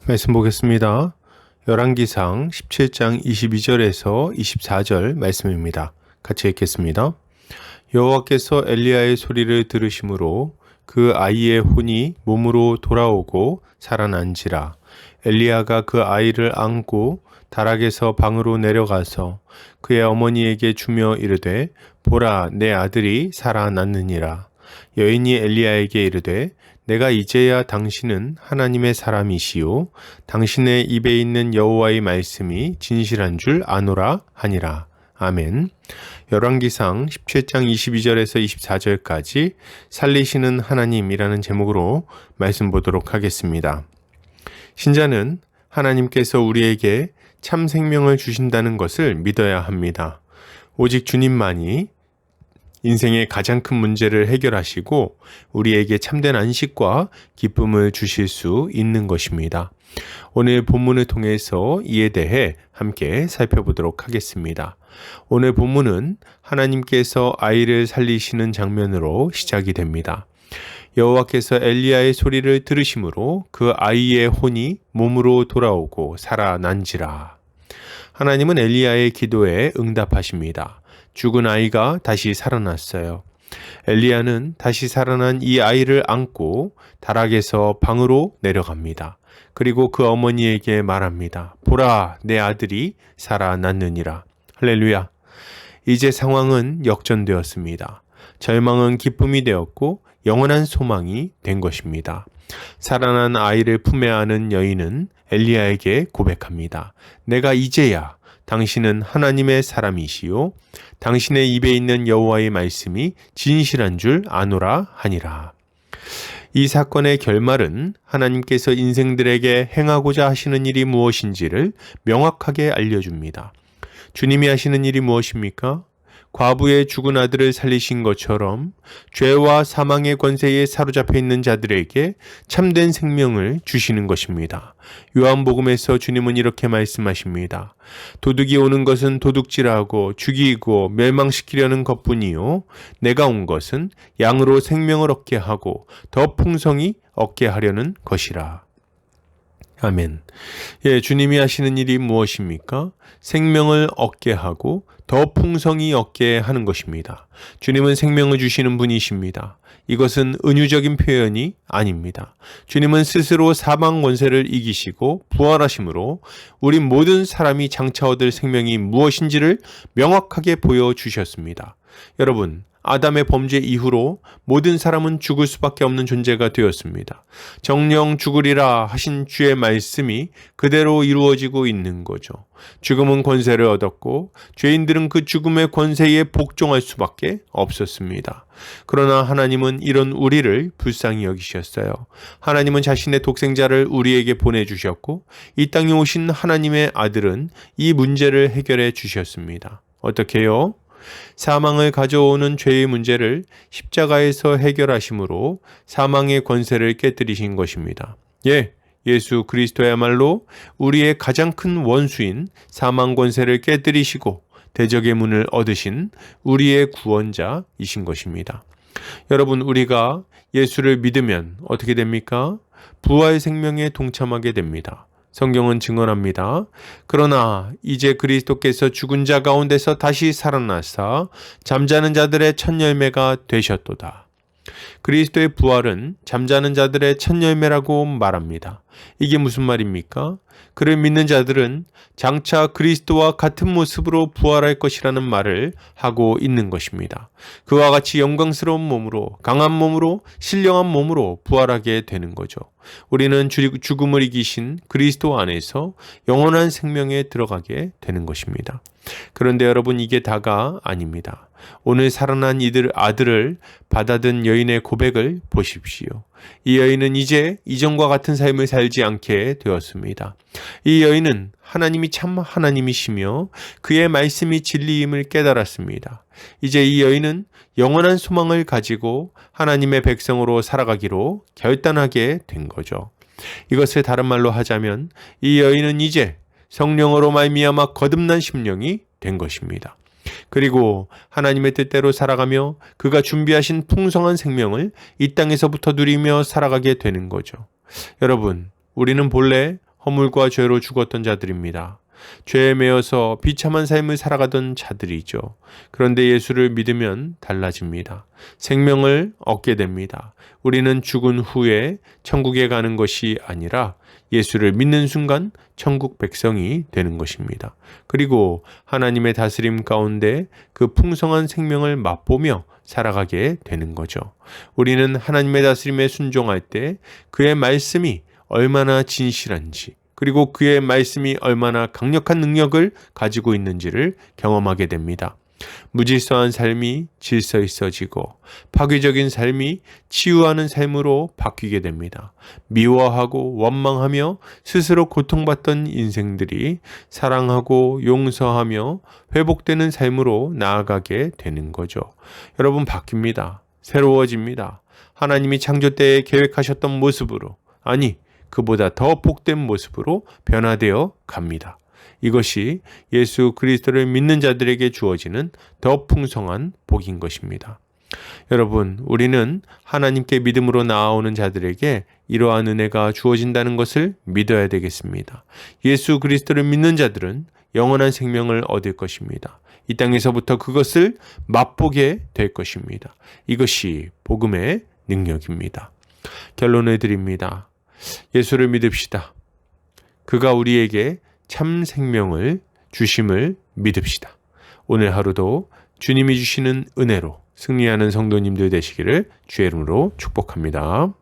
말씀 보겠습니다. 열왕기상 17장 22절에서 24절 말씀입니다. 같이 읽겠습니다. 여호와께서 엘리야의 소리를 들으심으로 그 아이의 혼이 몸으로 돌아오고 살아난지라. 엘리야가 그 아이를 안고 다락에서 방으로 내려가서 그의 어머니에게 주며 이르되 보라 내 아들이 살아났느니라. 여인이 엘리야에게 이르되 내가 이제야 당신은 하나님의 사람이시요 당신의 입에 있는 여호와의 말씀이 진실한 줄 아노라 하니라. 아멘. 열왕기상 17장 22절에서 24절까지 살리시는 하나님이라는 제목으로 말씀 보도록 하겠습니다. 신자는 하나님께서 우리에게 참 생명을 주신다는 것을 믿어야 합니다. 오직 주님만이 인생의 가장 큰 문제를 해결하시고 우리에게 참된 안식과 기쁨을 주실 수 있는 것입니다. 오늘 본문을 통해서 이에 대해 함께 살펴보도록 하겠습니다. 오늘 본문은 하나님께서 아이를 살리시는 장면으로 시작이 됩니다. 여호와께서 엘리야의 소리를 들으심으로 그 아이의 혼이 몸으로 돌아오고 살아난지라. 하나님은 엘리야의 기도에 응답하십니다. 죽은 아이가 다시 살아났어요. 엘리야는 다시 살아난 이 아이를 안고 다락에서 방으로 내려갑니다. 그리고 그 어머니에게 말합니다. 보라, 내 아들이 살아났느니라. 할렐루야. 이제 상황은 역전되었습니다. 절망은 기쁨이 되었고 영원한 소망이 된 것입니다. 살아난 아이를 품에 안은 여인은 엘리야에게 고백합니다. 내가 이제야 당신은 하나님의 사람이시요 당신의 입에 있는 여호와의 말씀이 진실한 줄 아노라 하니라. 이 사건의 결말은 하나님께서 인생들에게 행하고자 하시는 일이 무엇인지를 명확하게 알려줍니다. 주님이 하시는 일이 무엇입니까? 과부의 죽은 아들을 살리신 것처럼 죄와 사망의 권세에 사로잡혀 있는 자들에게 참된 생명을 주시는 것입니다. 요한복음에서 주님은 이렇게 말씀하십니다. 도둑이 오는 것은 도둑질하고 죽이고 멸망시키려는 것뿐이요 내가 온 것은 양으로 생명을 얻게 하고 더 풍성히 얻게 하려는 것이라. 아멘. 주님이 하시는 일이 무엇입니까? 생명을 얻게 하고 더 풍성히 얻게 하는 것입니다. 주님은 생명을 주시는 분이십니다. 이것은 은유적인 표현이 아닙니다. 주님은 스스로 사망 권세를 이기시고 부활하심으로 우리 모든 사람이 장차 얻을 생명이 무엇인지를 명확하게 보여주셨습니다. 여러분, 아담의 범죄 이후로 모든 사람은 죽을 수밖에 없는 존재가 되었습니다. 정령 죽으리라 하신 주의 말씀이 그대로 이루어지고 있는 거죠. 죽음은 권세를 얻었고 죄인들은 그 죽음의 권세에 복종할 수밖에 없었습니다. 그러나 하나님은 이런 우리를 불쌍히 여기셨어요. 하나님은 자신의 독생자를 우리에게 보내주셨고 이 땅에 오신 하나님의 아들은 이 문제를 해결해 주셨습니다. 어떻게요? 사망을 가져오는 죄의 문제를 십자가에서 해결하심으로 사망의 권세를 깨뜨리신 것입니다. 예수 그리스도야말로 우리의 가장 큰 원수인 사망 권세를 깨뜨리시고 대적의 문을 얻으신 우리의 구원자이신 것입니다. 여러분, 우리가 예수를 믿으면 어떻게 됩니까? 부활 생명에 동참하게 됩니다. 성경은 증언합니다. 그러나 이제 그리스도께서 죽은 자 가운데서 다시 살아나사 잠자는 자들의 첫 열매가 되셨도다. 그리스도의 부활은 잠자는 자들의 첫 열매라고 말합니다. 이게 무슨 말입니까? 그를 믿는 자들은 장차 그리스도와 같은 모습으로 부활할 것이라는 말을 하고 있는 것입니다. 그와 같이 영광스러운 몸으로, 강한 몸으로, 신령한 몸으로 부활하게 되는 거죠. 우리는 죽음을 이기신 그리스도 안에서 영원한 생명에 들어가게 되는 것입니다. 그런데 여러분, 이게 다가 아닙니다. 오늘 살아난 이들 아들을 받아든 여인의 고백을 보십시오. 이 여인은 이제 이전과 같은 삶을 살지 않게 되었습니다. 이 여인은 하나님이 참 하나님이시며 그의 말씀이 진리임을 깨달았습니다. 이제 이 여인은 영원한 소망을 가지고 하나님의 백성으로 살아가기로 결단하게 된 거죠. 이것을 다른 말로 하자면 이 여인은 이제 성령으로 말미암아 거듭난 심령이 된 것입니다. 그리고 하나님의 뜻대로 살아가며 그가 준비하신 풍성한 생명을 이 땅에서부터 누리며 살아가게 되는 거죠. 여러분, 우리는 본래 허물과 죄로 죽었던 자들입니다. 죄에 매여서 비참한 삶을 살아가던 자들이죠. 그런데 예수를 믿으면 달라집니다. 생명을 얻게 됩니다. 우리는 죽은 후에 천국에 가는 것이 아니라 예수를 믿는 순간 천국 백성이 되는 것입니다. 그리고 하나님의 다스림 가운데 그 풍성한 생명을 맛보며 살아가게 되는 거죠. 우리는 하나님의 다스림에 순종할 때 그의 말씀이 얼마나 진실한지, 그리고 그의 말씀이 얼마나 강력한 능력을 가지고 있는지를 경험하게 됩니다. 무질서한 삶이 질서 있어지고 파괴적인 삶이 치유하는 삶으로 바뀌게 됩니다. 미워하고 원망하며 스스로 고통받던 인생들이 사랑하고 용서하며 회복되는 삶으로 나아가게 되는 거죠. 여러분, 바뀝니다. 새로워집니다. 하나님이 창조 때에 계획하셨던 모습으로, 아니 그보다 더 복된 모습으로 변화되어 갑니다. 이것이 예수 그리스도를 믿는 자들에게 주어지는 더 풍성한 복인 것입니다. 여러분, 우리는 하나님께 믿음으로 나아오는 자들에게 이러한 은혜가 주어진다는 것을 믿어야 되겠습니다. 예수 그리스도를 믿는 자들은 영원한 생명을 얻을 것입니다. 이 땅에서부터 그것을 맛보게 될 것입니다. 이것이 복음의 능력입니다. 결론을 드립니다. 예수를 믿읍시다. 그가 우리에게 참 생명을 주심을 믿읍시다. 오늘 하루도 주님이 주시는 은혜로 승리하는 성도님들 되시기를 주의 이름으로 축복합니다.